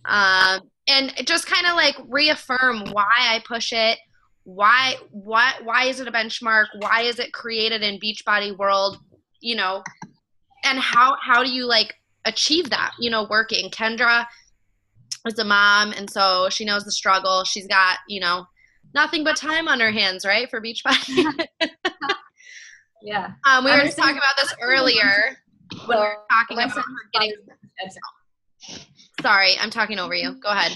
And just kind of like reaffirm why I push it. Why is it a benchmark? Why is it created in Beachbody world? You know, and how do you like achieve that? You know, working. Kendra is a mom, and so she knows the struggle. She's got, you know, nothing but time on her hands, right, for Beachbody. Yeah. We were just talking about this earlier when we were talking about her getting. Sorry, I'm talking over you. Go ahead.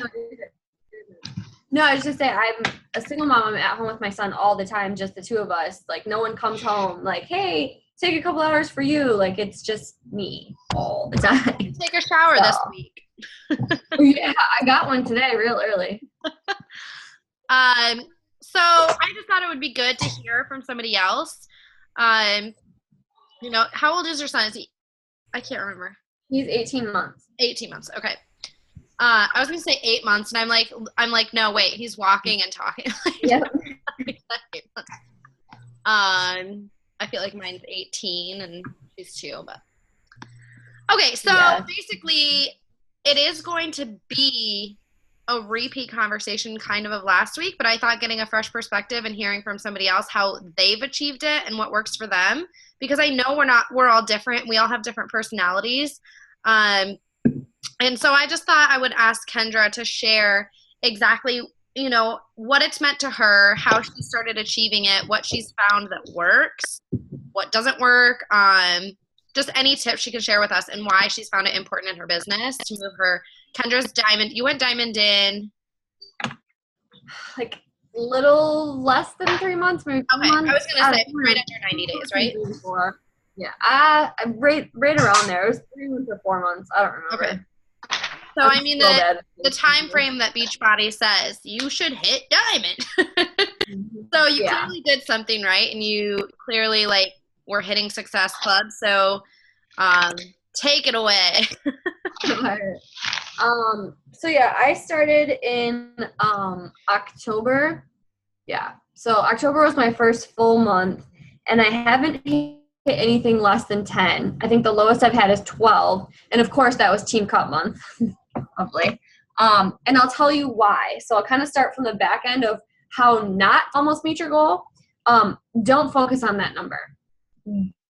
No, I was just saying I'm a single mom. I'm at home with my son all the time, just the two of us. Like, no one comes home like, hey, take a couple hours for you. Like, it's just me all the time. Take a shower this week. Yeah, I got one today real early. So I just thought it would be good to hear from somebody else. You know, how old is your son? Is he? I can't remember. He's 18 months. 18 months. Okay. I was gonna say 8 months, and I'm like, no, wait, he's walking and talking. Yep. I feel like mine's 18 and she's 2, but okay. So basically, it is going to be a repeat conversation kind of last week, but I thought getting a fresh perspective and hearing from somebody else how they've achieved it and what works for them, because I know we're all different. We all have different personalities. And so I just thought I would ask Kendra to share exactly, you know, what it's meant to her, how she started achieving it, what she's found that works, what doesn't work, just any tips she could share with us and why she's found it important in her business to move her. Kendra's diamond, you went diamond in? Like little less than 3 months, maybe 4 months. I was going to say right after 90 days, right? Yeah, I'm right around there. It was 3 months or 4 months. I don't remember. Okay. So I mean the time frame that Beachbody says you should hit diamond. So you clearly did something right, and you clearly like were hitting Success Club. So take it away. So yeah, I started in October. Yeah. So October was my first full month, and I haven't hit anything less than 10. I think the lowest I've had is 12. And of course that was Team Cup month. Lovely. And I'll tell you why. So I'll kind of start from the back end of how not almost meet your goal. Don't focus on that number.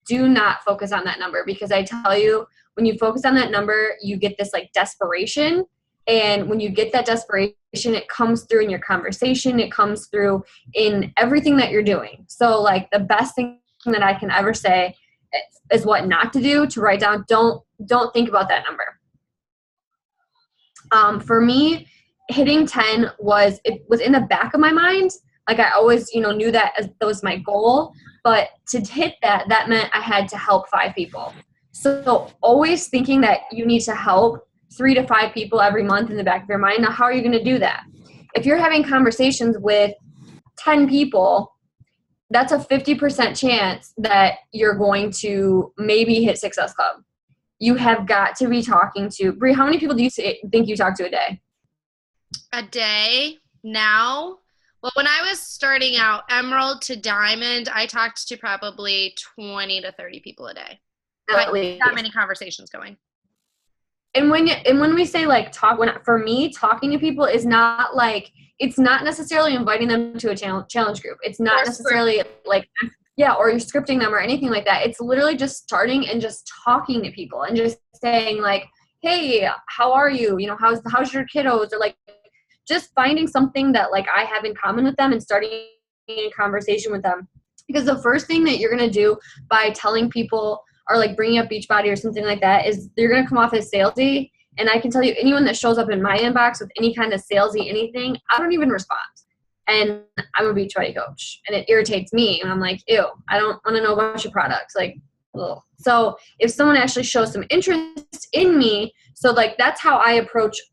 Do not focus on that number, because I tell you, when you focus on that number, you get this like desperation. And when you get that desperation, it comes through in your conversation. It comes through in everything that you're doing. So like the best thing that I can ever say is what not to do, to write down. Don't think about that number. For me, hitting 10 was in the back of my mind. Like I always, knew that was my goal, but to hit that meant I had to help 5 people. So always thinking that you need to help 3 to 5 people every month in the back of your mind. Now, how are you going to do that? If you're having conversations with 10 people, that's a 50% chance that you're going to maybe hit Success Club. You have got to be talking to, Bree, how many people do you think you talk to a day? A day now? Well, when I was starting out, Emerald to Diamond, I talked to probably 20 to 30 people a day. At least. That many conversations going. And when we say like for me, talking to people is not like, it's not necessarily inviting them to a challenge group. It's not necessarily like, or you're scripting them or anything like that. It's literally just starting and just talking to people and just saying like, hey, how are you? How's your kiddos? Or like just finding something that like I have in common with them and starting a conversation with them. Because the first thing that you're going to do by telling people or like bringing up Beachbody or something like that is you're going to come off as salesy. And I can tell you, anyone that shows up in my inbox with any kind of salesy anything, I don't even respond. And I'm a Beachbody coach, and it irritates me. And I'm like, ew, I don't want to know about your products. Like, ugh. So if someone actually shows some interest in me, so like that's how I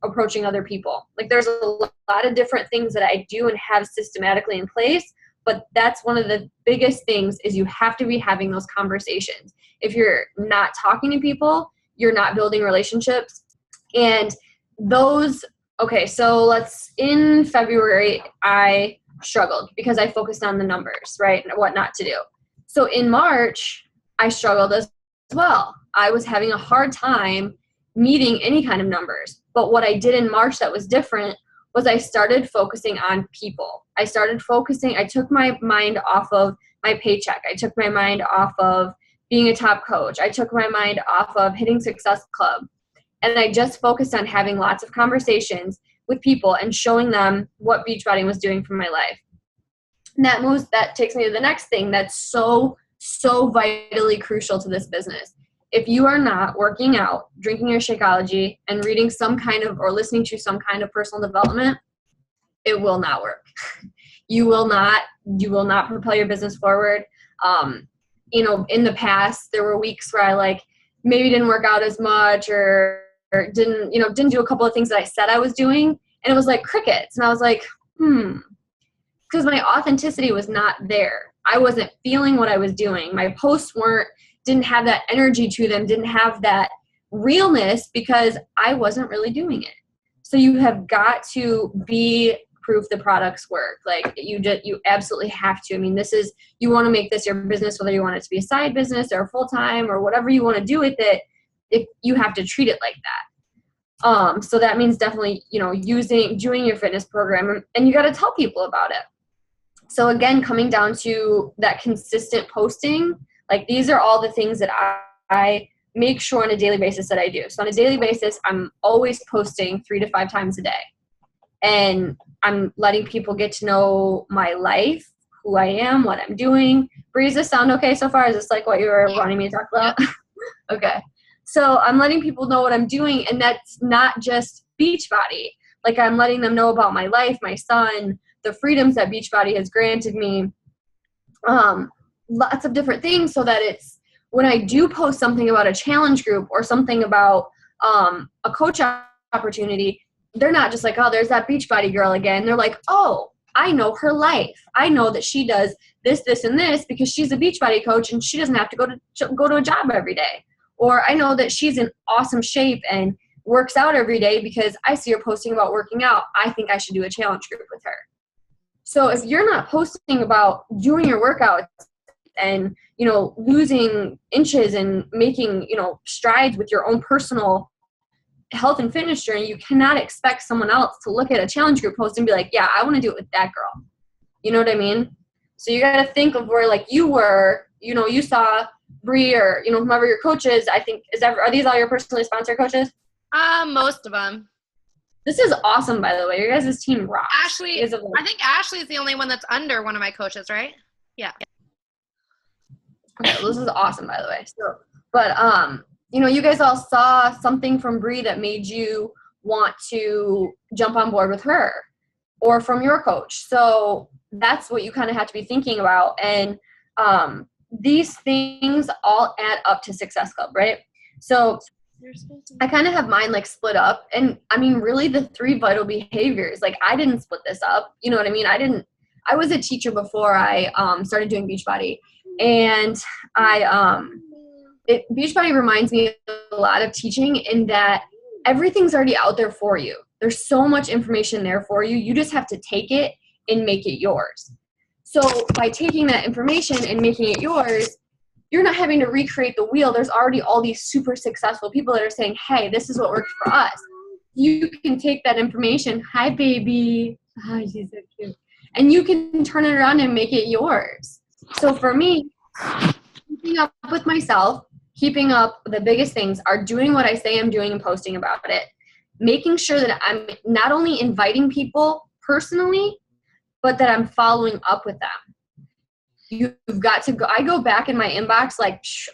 approaching other people. Like there's a lot of different things that I do and have systematically in place, but that's one of the biggest things is you have to be having those conversations. If you're not talking to people, you're not building relationships. And those, okay, so in February, I struggled because I focused on the numbers, right, and what not to do. So in March, I struggled as well. I was having a hard time meeting any kind of numbers. But what I did in March that was different was I started focusing on people. I took my mind off of my paycheck. I took my mind off of being a top coach. I took my mind off of hitting Success Club. And I just focused on having lots of conversations with people and showing them what Beachbody was doing for my life. And that takes me to the next thing that's so vitally crucial to this business. If you are not working out, drinking your Shakeology, and reading some kind of, or listening to some kind of personal development, it will not work. You will not propel your business forward. In the past, there were weeks where I maybe didn't work out as much or didn't do a couple of things that I said I was doing. And it was like crickets. And I was like, because my authenticity was not there. I wasn't feeling what I was doing. My posts didn't have that energy to them, didn't have that realness because I wasn't really doing it. So you have got to be proof the products work. You absolutely have to. I mean, you want to make this your business, whether you want it to be a side business or full-time or whatever you want to do with it, you have to treat it like that. So that means definitely, doing your fitness program, and you got to tell people about it. So again, coming down to that consistent posting, these are all the things that I make sure on a daily basis that I do. So on a daily basis, I'm always posting 3 to 5 times a day. And I'm letting people get to know my life, who I am, what I'm doing. Bree, does this sound okay so far? Is this what you were wanting me to talk about? Okay. So I'm letting people know what I'm doing, and that's not just Beachbody. I'm letting them know about my life, my son, the freedoms that Beachbody has granted me, lots of different things, so that it's when I do post something about a challenge group or something about a coach opportunity, they're not just oh, there's that Beachbody girl again. They're like, oh, I know her life. I know that she does this, this, and this because she's a Beachbody coach and she doesn't have to go to a job every day. Or I know that she's in awesome shape and works out every day because I see her posting about working out. I think I should do a challenge group with her. So if you're not posting about doing your workouts and, losing inches and making, strides with your own personal health and fitness journey, you cannot expect someone else to look at a challenge group post and be like, yeah, I want to do it with that girl. You know what I mean? So you got to think of where you were, you saw Bree or, whomever your coach is. I think, are these all your personally sponsored coaches? Most of them. This is awesome, by the way. Your guys' team rocks. Ashley, I think Ashley is the only one that's under one of my coaches, right? Yeah. Okay, well, this is awesome, by the way. So, but you guys all saw something from Bree that made you want to jump on board with her, or from your coach. So that's what you kind of have to be thinking about. And these things all add up to Success Club, right? So I kind of have mine split up, and I mean, really the 3 vital behaviors. I didn't split this up. You know what I mean? I was a teacher before I started doing Beachbody, and Beachbody reminds me a lot of teaching in that everything's already out there for you. There's so much information there for you. You just have to take it and make it yours. So by taking that information and making it yours, you're not having to recreate the wheel. There's already all these super successful people that are saying, hey, this is what works for us. You can take that information. Hi, baby. Hi, she's so cute. And you can turn it around and make it yours. So for me, keeping up with myself, keeping up, the biggest things are doing what I say I'm doing and posting about it. Making sure that I'm not only inviting people personally, but that I'm following up with them. You've got to go. I go back in my inbox,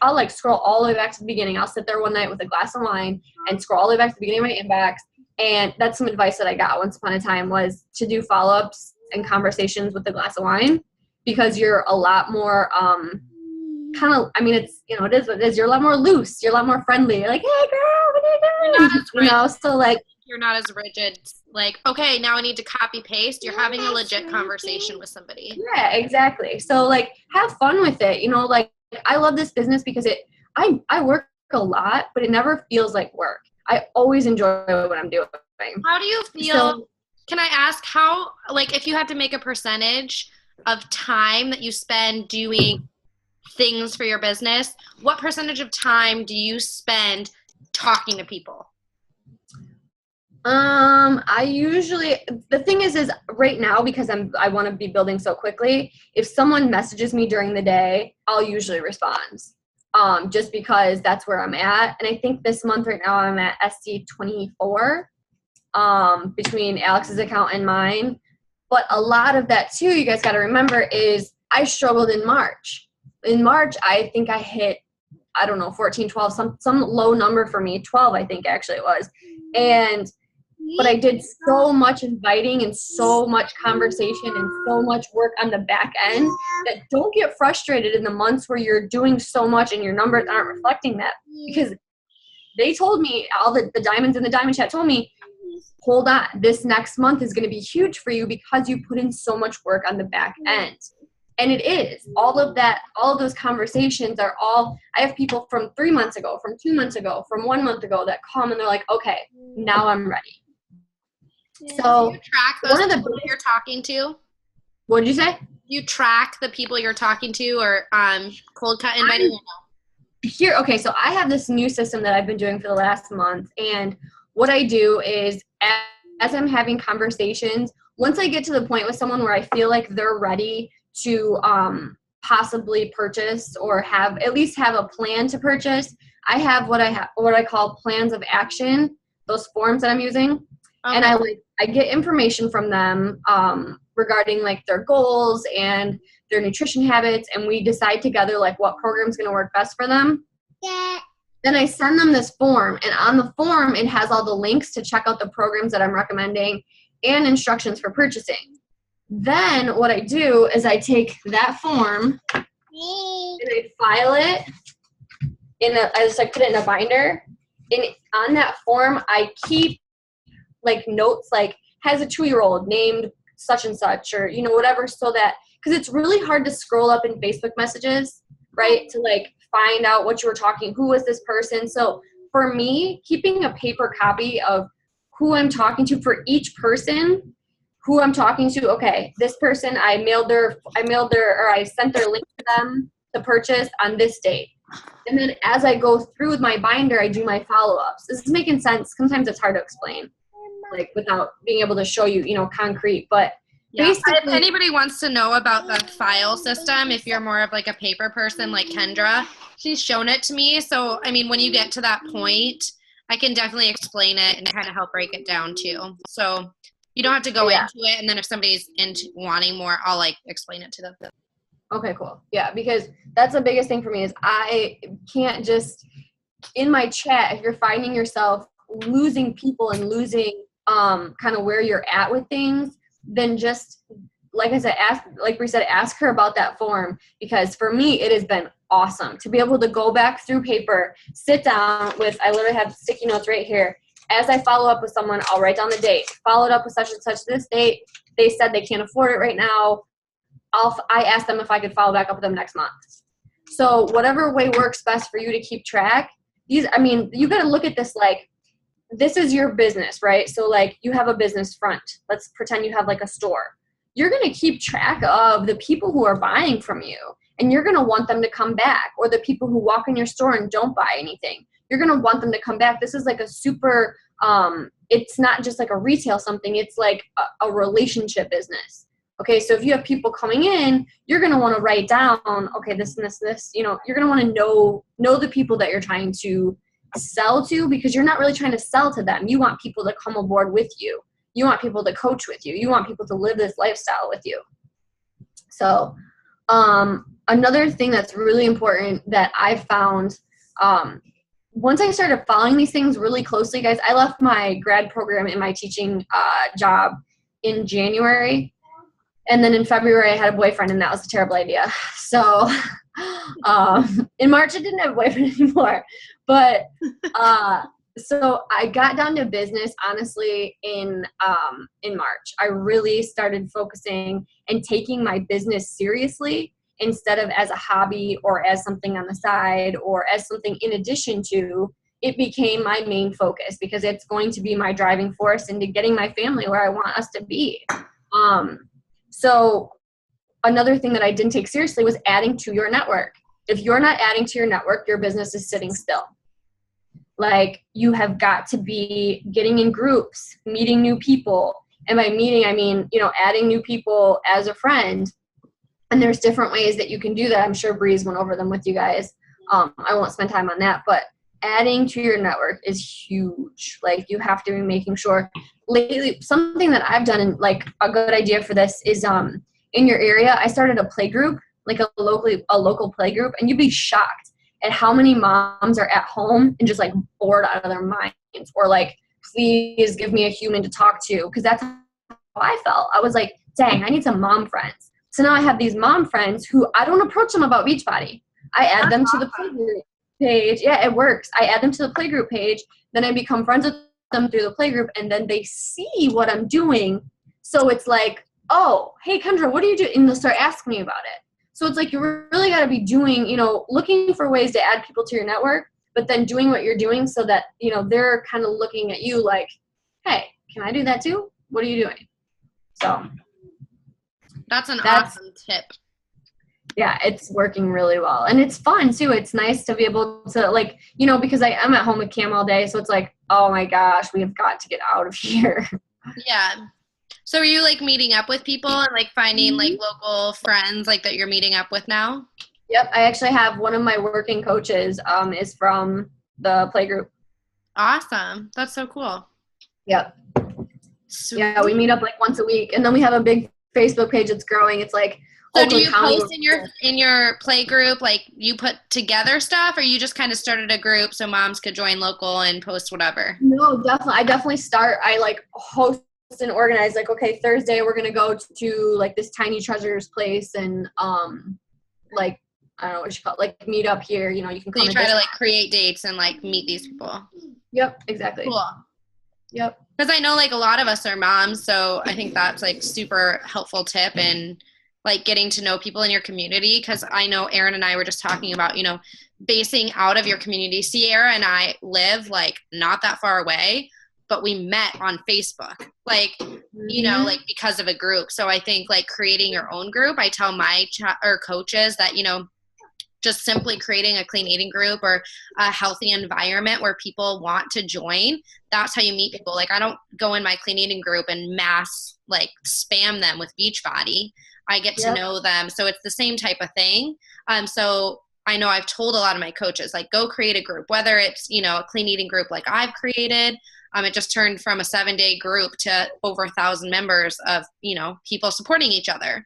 I'll scroll all the way back to the beginning. I'll sit there one night with a glass of wine and scroll all the way back to the beginning of my inbox. And that's some advice that I got once upon a time, was to do follow-ups and conversations with a glass of wine, because you're a lot more it is what it is. You're a lot more loose. You're a lot more friendly. You're like, hey girl, what are you doing? You're not as rigid. So you're not as rigid. Okay, now I need to copy paste. You're having a legit conversation with somebody. Yeah, exactly. So have fun with it. I love this business because I work a lot, but it never feels like work. I always enjoy what I'm doing. How do you feel? Can I ask how, if you had to make a percentage of time that you spend doing things for your business, what percentage of time do you spend talking to people? The thing is right now, because I want to be building so quickly, if someone messages me during the day, I'll usually respond. Just because that's where I'm at. And I think this month right now I'm at SC 24, between Alex's account and mine. But a lot of that too, you guys got to remember, is I struggled in March. In March, I think I hit, I don't know, 14, 12, some low number for me, 12, I think actually it was. But I did so much inviting and so much conversation and so much work on the back end that don't get frustrated in the months where you're doing so much and your numbers aren't reflecting that. Because they told me, all the diamonds in the diamond chat told me, hold on, this next month is going to be huge for you because you put in so much work on the back end. And it is. All of those conversations are all, I have people from 3 months ago, from 2 months ago, from 1 month ago that come and they're like, okay, now I'm ready. So do you track those people you're talking to? What did you say? You track the people you're talking to, or cold cut inviting? Here, okay, so I have this new system that I've been doing for the last month, and what I do is as I'm having conversations, once I get to the point with someone where I feel like they're ready to possibly purchase or at least have a plan to purchase, I have what I call plans of action, those forms that I'm using. Okay. And I get information from them regarding like their goals and their nutrition habits, and we decide together like what program is going to work best for them. Yeah. Then I send them this form, and on the form it has all the links to check out the programs that I'm recommending and instructions for purchasing. Then what I do is I take that form and I file it I just like put it in a binder, and on that form I keep like notes like has a 2-year-old named such and such, or whatever, so that, because it's really hard to scroll up in Facebook messages, right, to like find out what you were talking, who was this person. So for me, keeping a paper copy of who I'm talking to for each person, who I'm talking to, okay, this person, I sent their link to them to purchase on this date. And then as I go through with my binder, I do my follow-ups. This is making sense. Sometimes it's hard to explain, like without being able to show you, concrete. But basically, if anybody wants to know about the file system, if you're more of like a paper person like Kendra, she's shown it to me. So, I mean, when you get to that point, I can definitely explain it and kind of help break it down too. So you don't have to go into it. And then if somebody's into wanting more, I'll like explain it to them. Okay, cool. Yeah, because that's the biggest thing for me is I can't just, in my chat, if you're finding yourself losing people and losing kind of where you're at with things, then just, like I said, ask her about that form, because for me, it has been awesome to be able to go back through paper, sit down with, I literally have sticky notes right here. As I follow up with someone, I'll write down the date. Followed up with such and such this date. They said they can't afford it right now. I asked them if I could follow back up with them next month. So whatever way works best for you to keep track. You got to look at this like, this is your business, right? So like you have a business front. Let's pretend you have like a store. You're going to keep track of the people who are buying from you, and you're going to want them to come back, or the people who walk in your store and don't buy anything. You're going to want them to come back. This is like a super, it's not just like a retail something. It's like a relationship business. Okay, so if you have people coming in, you're going to want to write down, okay, this and this, you're going to want to know the people that you're trying to sell to, because you're not really trying to sell to them. You want people to come aboard with you. You want people to coach with you. You want people to live this lifestyle with you. So another thing that's really important that I found, once I started following these things really closely, guys, I left my grad program and my teaching job in January. And then in February, I had a boyfriend, and that was a terrible idea. So in March, I didn't have a boyfriend anymore. But so I got down to business, honestly, in March. I really started focusing and taking my business seriously instead of as a hobby or as something on the side or as something in addition to. It became my main focus because it's going to be my driving force into getting my family where I want us to be. So another thing that I didn't take seriously was adding to your network. If you're not adding to your network, your business is sitting still. like you have got to be getting in groups, meeting new people. And by meeting, I mean, you know, adding new people as a friend. And there's different ways that you can do that. I'm sure Breeze went over them with you guys. I won't spend time on that, but adding to your network is huge. Like you have to be making sure. Lately, something that I've done, and like a good idea for this is in your area, I started a play group, like a local play group, and you'd be shocked at how many moms are at home and just like bored out of their minds, or like, please give me a human to talk to, because that's how I felt. I was like, dang, I need some mom friends. So now I have these mom friends who I don't approach them about Beachbody. I add them to the playgroup page. Yeah, it works. I add them to the playgroup page. Then I become friends with them through the playgroup, and then they see what I'm doing. So it's like, oh, hey, Kendra, what do you do? And they'll start asking me about it. So it's like you really got to be doing, you know, looking for ways to add people to your network, but then doing what you're doing so that, you know, they're kind of looking at you like, hey, can I do that too? What are you doing? So that's awesome tip. Yeah, it's working really well. And it's fun too. It's nice to be able to, like, you know, because I'm at home with Cam all day. So it's like, oh my gosh, we have got to get out of here. Yeah. So are you like meeting up with people and like finding like local friends like that you're meeting up with now? Yep. I actually have one of my working coaches is from the playgroup. Awesome. That's so cool. Yep. Sweet. Yeah, we meet up like once a week, and then we have a big Facebook page that's growing. It's like, so do you post in your play group, like you put together stuff, or you just kind of started a group so moms could join local and post whatever? No, definitely. I definitely start. I like host and organize, like, okay, Thursday we're gonna go to like this Tiny Treasures place, and like, I don't know what you call it, like meet up here. You know, you can come. So you try to like create dates and like meet these people. Yep, exactly. Cool. Yep. Because I know like a lot of us are moms, so I think that's like super helpful tip in like getting to know people in your community. Because I know Erin and I were just talking about, you know, basing out of your community. Sierra and I live like not that far away, but we met on Facebook, like, you know, like because of a group. So I think like creating your own group, I tell my coaches that, you know, just simply creating a clean eating group or a healthy environment where people want to join. That's how you meet people. Like I don't go in my clean eating group and mass like spam them with Beachbody. I get to know them. So it's the same type of thing. So I know I've told a lot of my coaches, like, go create a group, whether it's, you know, a clean eating group like I've created. It just turned from a 7-day group to over 1,000 members of, you know, people supporting each other.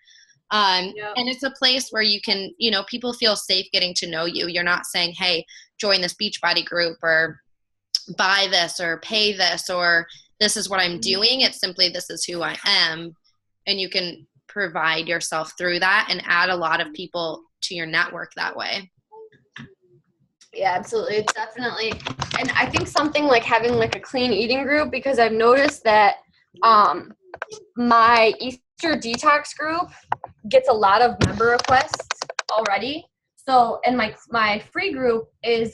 And it's a place where you can, you know, people feel safe getting to know you. You're not saying, hey, join this Beachbody group or buy this or pay this or this is what I'm doing. It's simply, this is who I am. And you can provide yourself through that and add a lot of people to your network that way. Yeah, absolutely. It's definitely, and I think something like having like a clean eating group, because I've noticed that my Easter detox group gets a lot of member requests already. So, and my free group is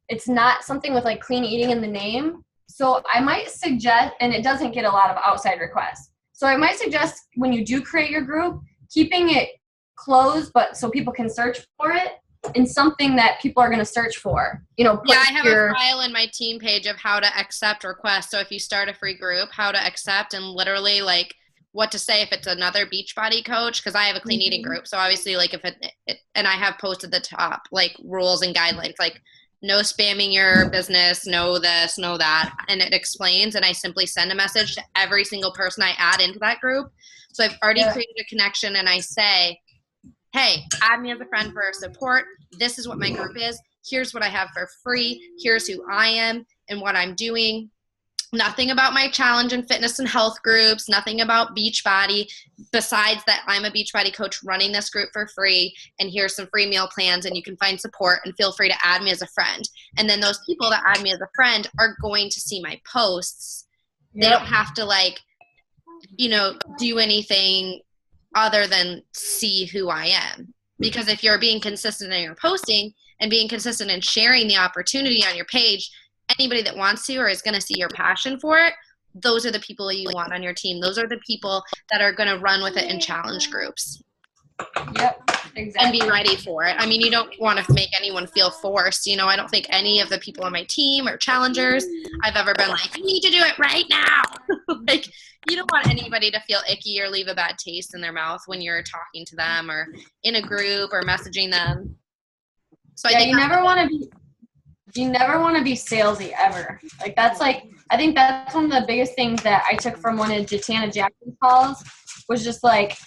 it's not something with like clean eating in the name. So I might suggest, and it doesn't get a lot of outside requests. So I might suggest when you do create your group, keeping it closed, but so people can search for it, and something that people are going to search for. You know, yeah, I have a file in my team page of how to accept requests. So if you start a free group, how to accept, and literally like what to say if it's another Beachbody coach, because I have a clean eating group. So obviously, like if it and I have posted the top like rules and guidelines, like no spamming your business, no this, no that, and it explains. And I simply send a message to every single person I add into that group. So I've already created a connection, and I say, hey, add me as a friend for support. This is what my group is. Here's what I have for free. Here's who I am and what I'm doing. Nothing about my challenge and fitness and health groups, nothing about Beachbody, besides that I'm a Beachbody coach running this group for free, and here's some free meal plans, and you can find support, and feel free to add me as a friend. And then those people that add me as a friend are going to see my posts. They don't have to like, you know, do anything other than see who I am. Because if you're being consistent in your posting and being consistent in sharing the opportunity on your page, anybody that wants to or is going to see your passion for it, those are the people you want on your team. Those are the people that are going to run with it in challenge groups. Yep, and be ready for it. I mean, you don't want to make anyone feel forced. You know, I don't think any of the people on my team or challengers I've ever been like, you need to do it right now. Like, you don't want anybody to feel icky or leave a bad taste in their mouth when you're talking to them or in a group or messaging them. So yeah, you never want to be salesy ever. Like, that's like, I think that's one of the biggest things that I took from one of Jatana Jackson's calls was just like,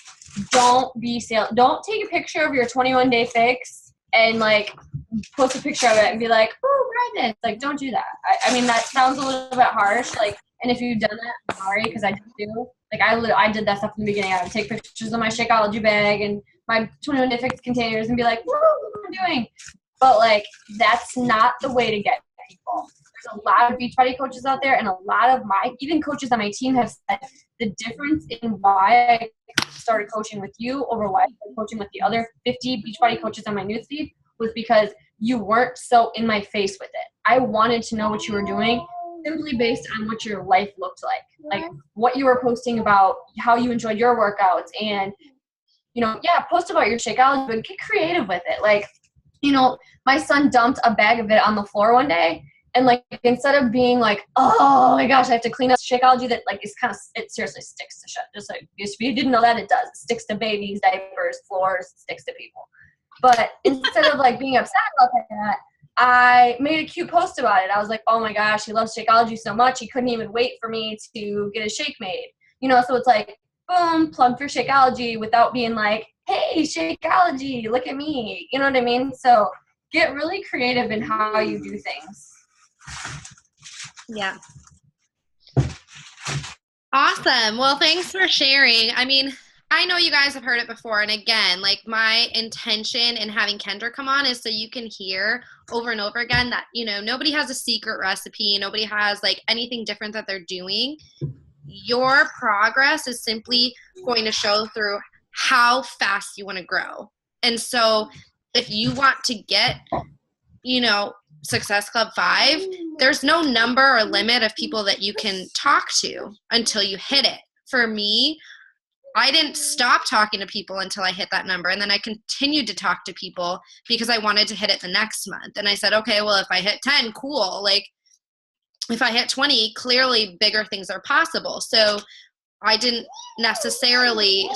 don't be don't take a picture of your 21-day fix and like post a picture of it and be like, oh, ride this. Like, don't do that. I mean, that sounds a little bit harsh. Like, and if you've done that, I'm sorry, because I do. Like, I did that stuff in the beginning. I would take pictures of my Shakeology bag and my 21-day fix containers and be like, woo, what am I doing? But like, that's not the way to get people. There's a lot of Beachbody coaches out there, and a lot of even coaches on my team have said the difference in why I started coaching with you over why I started coaching with the other 50 Beachbody coaches on my newsfeed was because you weren't so in my face with it. I wanted to know what you were doing simply based on what your life looked like what you were posting about, how you enjoyed your workouts, and, you know, yeah, post about your Shakeology, but get creative with it. Like, you know, my son dumped a bag of it on the floor one day, and like, instead of being like, oh my gosh, I have to clean up Shakeology that like is kind of, it seriously sticks to shit. Just like, if you didn't know that, it does. It sticks to babies, diapers, floors, sticks to people. But instead of like being upset about that, I made a cute post about it. I was like, oh my gosh, he loves Shakeology so much, he couldn't even wait for me to get a shake made. You know, so it's like, boom, plug for Shakeology without being like, hey, Shakeology, look at me. You know what I mean? So get really creative in how you do things. Yeah. Awesome. Well, thanks for sharing. I mean, I know you guys have heard it before. And again, like, my intention in having Kendra come on is so you can hear over and over again that, you know, nobody has a secret recipe. Nobody has like anything different that they're doing. Your progress is simply going to show through how fast you want to grow. And so if you want to get, you know, Success Club 5, there's no number or limit of people that you can talk to until you hit it. For me, I didn't stop talking to people until I hit that number. And then I continued to talk to people because I wanted to hit it the next month. And I said, okay, well, if I hit 10, cool. Like, if I hit 20, clearly bigger things are possible. So I didn't necessarily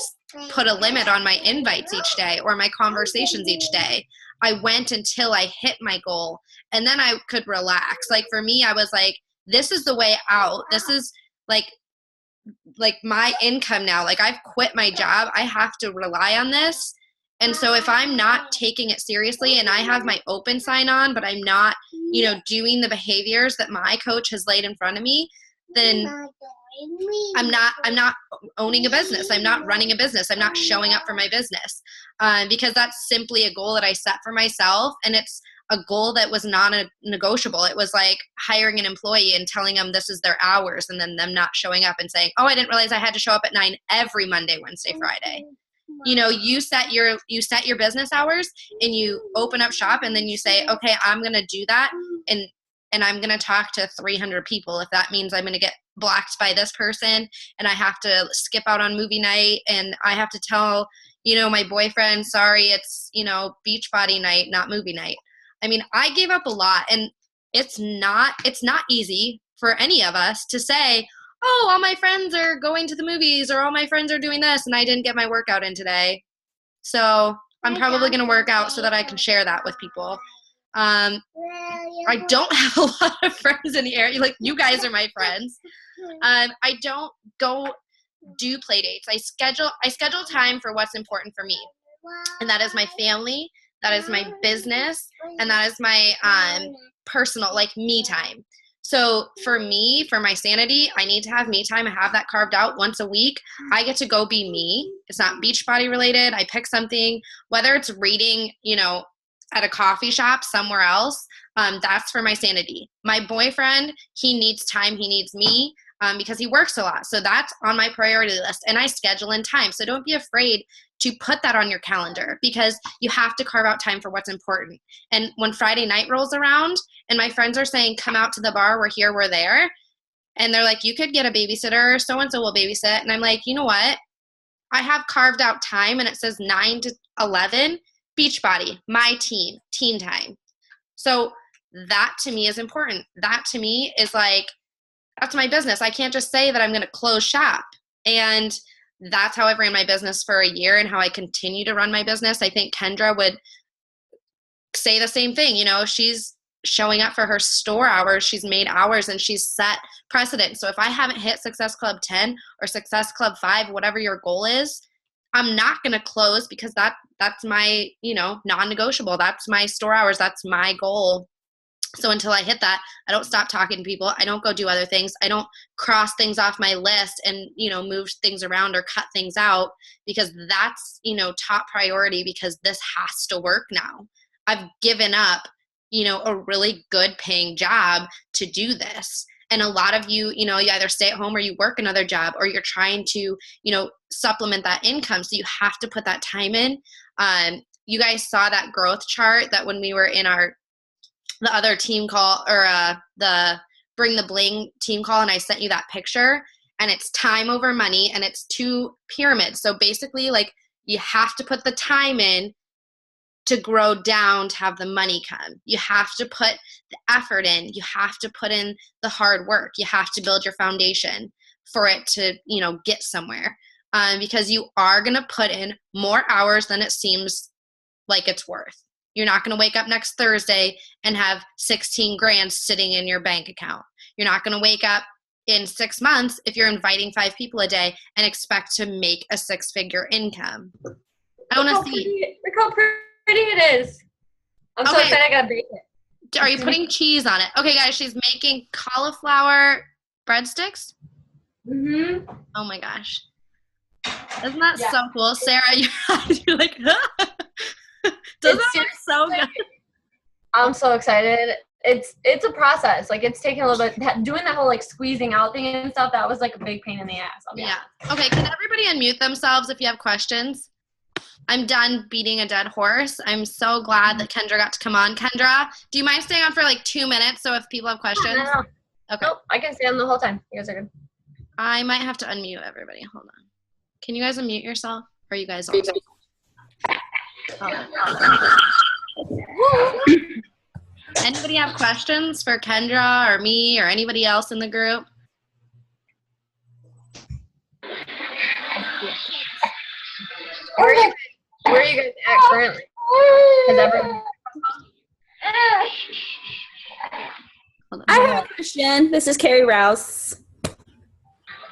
put a limit on my invites each day or my conversations each day. I went until I hit my goal, and then I could relax. Like, for me, I was like, this is the way out. This is like my income now. Like, I've quit my job. I have to rely on this. And so if I'm not taking it seriously and I have my open sign on, but I'm not, you know, doing the behaviors that my coach has laid in front of me, then I'm not owning a business. I'm not running a business. I'm not showing up for my business, because that's simply a goal that I set for myself. And it's a goal that was non-negotiable. It was like hiring an employee and telling them this is their hours, and then them not showing up and saying, oh, I didn't realize I had to show up at 9 every Monday, Wednesday, Friday. You know, you set your business hours and you open up shop, and then you say, okay, I'm going to do that. And I'm going to talk to 300 people. If that means I'm going to get blocked by this person and I have to skip out on movie night and I have to tell, you know, my boyfriend, sorry, it's, you know, Beachbody night, not movie night. I mean, I gave up a lot, and it's not easy for any of us to say, oh, all my friends are going to the movies, or all my friends are doing this, and I didn't get my workout in today. So I'm probably going to work out so that I can share that with people. I don't have a lot of friends in the area. Like, you guys are my friends. I don't go do play dates. I schedule time for what's important for me. And that is my family, that is my business, and that is my personal, like, me time. So for me, for my sanity, I need to have me time. I have that carved out once a week. I get to go be me. It's not Beachbody related. I pick something, whether it's reading, you know, at a coffee shop somewhere else. That's for my sanity. My boyfriend, he needs time. He needs me because he works a lot. So that's on my priority list, and I schedule in time. So don't be afraid to put that on your calendar, because you have to carve out time for what's important. And when Friday night rolls around and my friends are saying, come out to the bar, we're here, we're there. And they're like, you could get a babysitter, so-and-so will babysit. And I'm like, you know what? I have carved out time, and it says 9 to 11, Beachbody, my team, teen time. So that to me is important. That to me is like, that's my business. I can't just say that I'm going to close shop. And that's how I've ran my business for a year and how I continue to run my business. I think Kendra would say the same thing. You know, she's showing up for her store hours. She's made hours and she's set precedent. So if I haven't hit Success Club 10 or Success Club 5, whatever your goal is, I'm not going to close because that's my, you know, non-negotiable. That's my store hours. That's my goal. So until I hit that, I don't stop talking to people. I don't go do other things. I don't cross things off my list and, you know, move things around or cut things out because that's, you know, top priority because this has to work now. I've given up, you know, a really good paying job to do this. And a lot of you, you know, you either stay at home or you work another job or you're trying to, you know, supplement that income. So you have to put that time in. You guys saw that growth chart that when we were in the other team call or the Bring the Bling team call and I sent you that picture and it's time over money and it's 2 pyramids. So basically like you have to put the time in to grow down to have the money come. You have to put the effort in. You have to put in the hard work. You have to build your foundation for it to, you know, get somewhere because you are going to put in more hours than it seems like it's worth. You're not going to wake up next Thursday and have 16 grand sitting in your bank account. You're not going to wake up in 6 months if you're inviting 5 people a day and expect to make a 6-figure income. I want to see. Look how pretty it is. I'm so excited I got to bake it. Are you putting cheese on it? Okay, guys, she's making cauliflower breadsticks. Mm-hmm. Oh, my gosh. Isn't that so cool? Sarah, you're like, doesn't it look so good? I'm so excited. It's a process. Like, it's taking a little bit. Doing that whole, like, squeezing out thing and stuff, that was, like, a big pain in the ass. Yeah. Okay, can everybody unmute themselves if you have questions? I'm done beating a dead horse. I'm so glad that Kendra got to come on. Kendra, do you mind staying on for like 2 minutes so if people have questions? No. Okay. Nope, I can stay on the whole time. You guys are good. I might have to unmute everybody. Hold on. Can you guys unmute yourself? Or are you guys all? Anybody have questions for Kendra or me or anybody else in the group? Where are you guys at currently? Has everyone? I have a question. This is Carrie Rouse.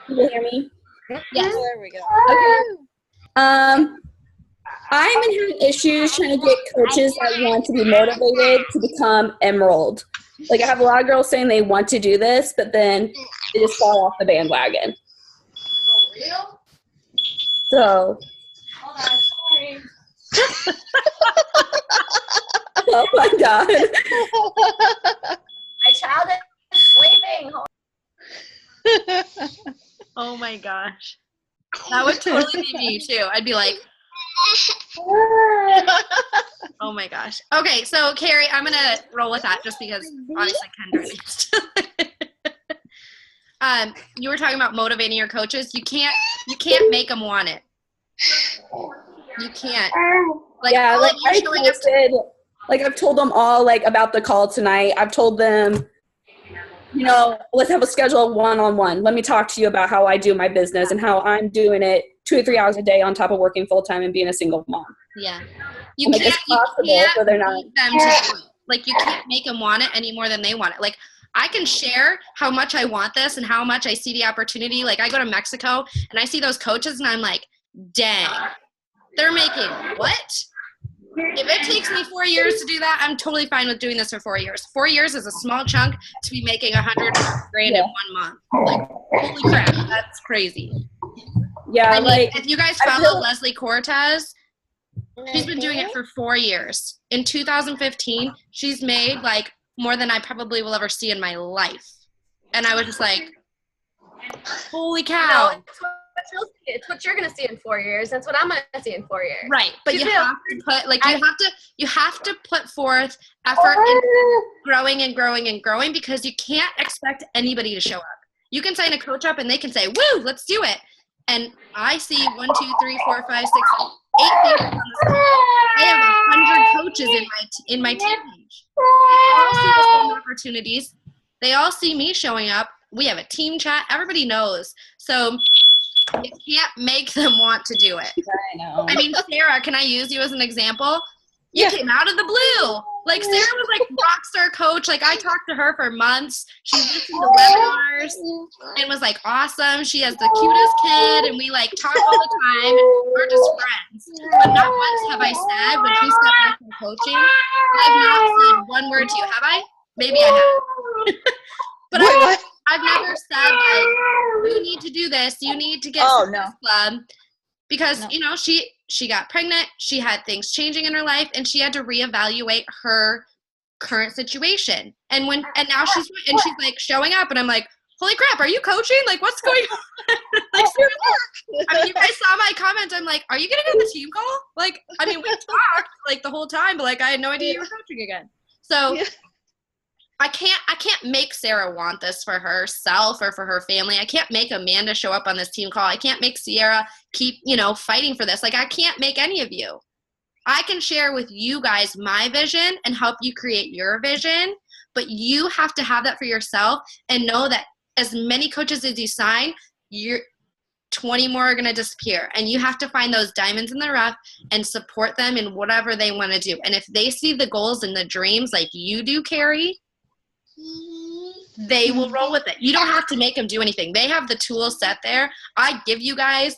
Can you hear me? Yes. There we go. Okay. I'm having issues trying to get coaches that want to be motivated to become Emerald. Like, I have a lot of girls saying they want to do this, but then they just fall off the bandwagon. For real? So. Hold on, sorry. Oh my God. My child is sleeping. Oh my gosh. That would totally be me too. I'd be like, oh my gosh. Okay, so Carrie, I'm gonna roll with that just because honestly Kendra needs to. You were talking about motivating your coaches. You can't make them want it. You can't. Like, yeah, like I posted, like I've told them all like about the call tonight. I've told them, you know, let's have a schedule one-on-one. Let me talk to you about how I do my business and how I'm doing it 2 or 3 hours a day on top of working full-time and being a single mom. Yeah. You can't so they're not. beat them to do it. Like, you can't make them want it any more than they want it. Like, I can share how much I want this and how much I see the opportunity. Like, I go to Mexico and I see those coaches and I'm like, dang, they're making what? If it takes me 4 years to do that, I'm totally fine with doing this for 4 years. 4 years is a small chunk to be making $100 grand in 1 month. Like, holy crap, that's crazy. Yeah, I mean, if you guys follow Leslie Cortez, she's been doing it for 4 years. In 2015, she's made like more than I probably will ever see in my life. And I was just like, holy cow. No, it's what you're gonna see in 4 years. That's what I'm gonna see in 4 years. Right, but you have to put you have to put forth effort in growing and growing and growing because you can't expect anybody to show up. You can sign a coach up and they can say, "Woo, let's do it." And I see 1, 2, 3, 4, 5, 6, 8 people on this call. I have 100 coaches in my team page. They all see the same opportunities. They all see me showing up. We have a team chat. Everybody knows. So you can't make them want to do it. I know. I mean, Sarah, can I use you as an example? You came out of the blue. Like, Sarah was like rock star coach. Like, I talked to her for months. She listened to webinars and was like awesome. She has the cutest kid, and we like talk all the time. We're just friends. But not once have I said, when she stepped back from coaching, I've not said one word to you. Have I? Maybe I have. But I've never said, like, you need to do this. You need to get to this club. Because, you know, she got pregnant, she had things changing in her life, and she had to reevaluate her current situation. And now she's like showing up, and I'm like, holy crap, are you coaching? Like, what's going on? Like, I mean, you guys saw my comment. I'm like, are you getting on the team call? Like, I mean, we talked like the whole time, but like I had no idea you were coaching again. So I can't make Sarah want this for herself or for her family. I can't make Amanda show up on this team call. I can't make Sierra keep, you know, fighting for this. Like, I can't make any of you. I can share with you guys my vision and help you create your vision, but you have to have that for yourself and know that as many coaches as you sign, 20 more are going to disappear, and you have to find those diamonds in the rough and support them in whatever they want to do. And if they see the goals and the dreams like you do, Carrie, they will roll with it. You don't have to make them do anything. They have the tools set there. I give you guys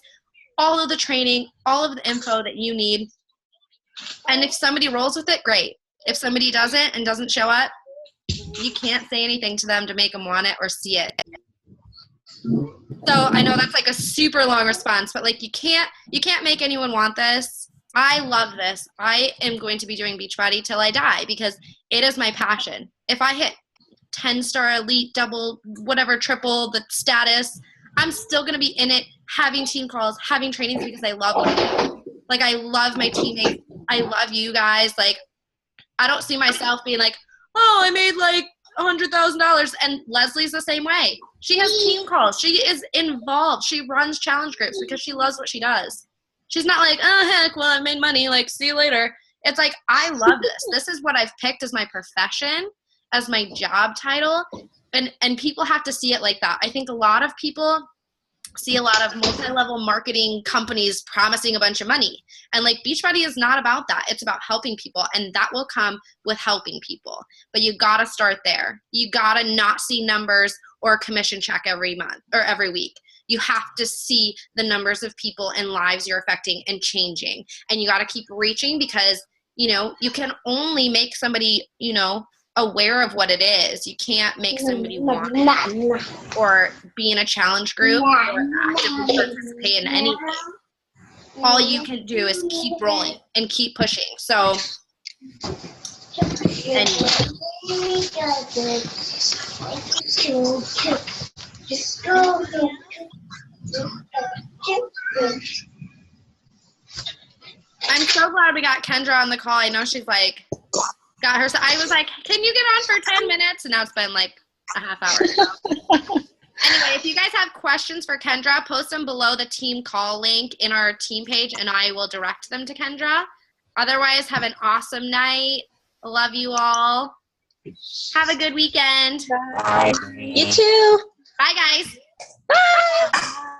all of the training, all of the info that you need. And if somebody rolls with it, great. If somebody doesn't and doesn't show up, you can't say anything to them to make them want it or see it. So I know that's like a super long response, but like you can't make anyone want this. I love this. I am going to be doing Beachbody till I die because it is my passion. If I hit 10-star elite, double, whatever, triple the status, I'm still going to be in it, having team calls, having trainings because I love them. Like, I love my teammates. I love you guys. Like, I don't see myself being like, oh, I made like $100,000. And Leslie's the same way. She has team calls. She is involved. She runs challenge groups because she loves what she does. She's not like, oh, heck, well, I made money. Like, see you later. It's like, I love this. This is what I've picked as my profession, as my job title, and people have to see it like that. I think a lot of people see a lot of multi-level marketing companies promising a bunch of money, and like Beachbody is not about that. It's about helping people, and that will come with helping people. But you gotta start there. You gotta not see numbers or a commission check every month or every week. You have to see the numbers of people and lives you're affecting and changing, and you gotta keep reaching because, you know, you can only make somebody, you know, aware of what it is. You can't make somebody want it or be in a challenge group or actively participate in anything. All you can do is keep rolling and keep pushing. So anyway. I'm so glad we got Kendra on the call. I know she's like got her. So I was like, can you get on for 10 minutes? And now it's been like a half hour. So. Anyway, if you guys have questions for Kendra, post them below the team call link in our team page, and I will direct them to Kendra. Otherwise, have an awesome night. Love you all. Have a good weekend. Bye. You too. Bye, guys. Bye.